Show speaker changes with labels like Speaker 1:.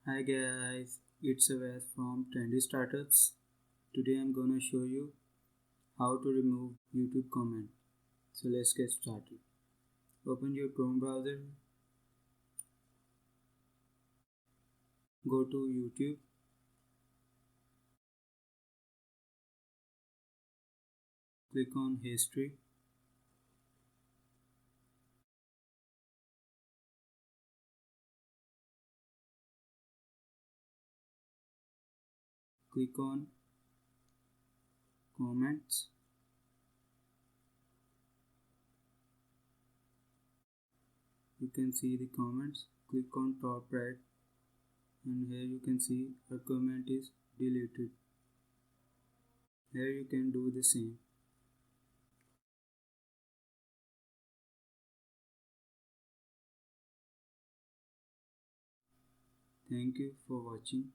Speaker 1: Hi guys, it's Avas from Trendy Startups. Today I'm gonna show you how to remove YouTube comment. So let's get started. Open your Chrome browser, go to YouTube, click on History, click on Comments. You can see the comments. Click on top right, and here you can see a comment is deleted. Here you can do the same. Thank you for watching.